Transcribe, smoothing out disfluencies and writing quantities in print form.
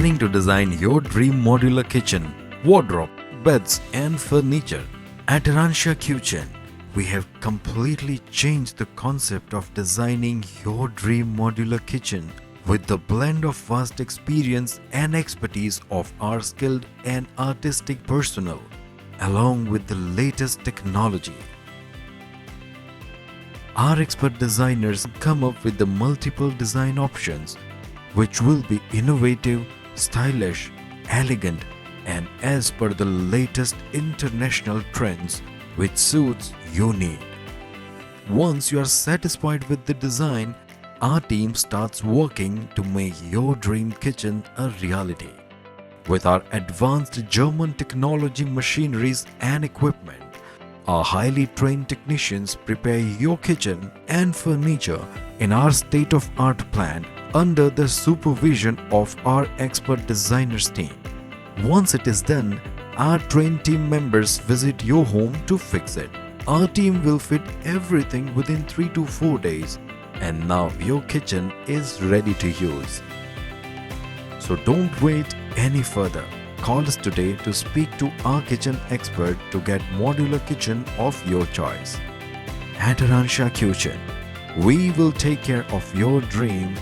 Planning to design your dream modular kitchen, wardrobe, beds and furniture? At Aarancia Kitchen, we have completely changed the concept of designing your dream modular kitchen with the blend of vast experience and expertise of our skilled and artistic personnel, along with the latest technology. Our expert designers come up with the multiple design options which will be innovative, stylish, elegant and as per the latest international trends which suits your need. Once you are satisfied with the design, our team starts working to make your dream kitchen a reality. With our advanced German technology machineries and equipment, our highly trained technicians prepare your kitchen and furniture in our state-of-art plant under the supervision of our expert designers team. Once it is done, our trained team members visit your home to fix it. Our team will fit everything within 3 to 4 days, and now your kitchen is ready to use. So don't wait any further. Call us today to speak to our kitchen expert to get modular kitchen of your choice. At Aarancia Kitchen, we will take care of your dream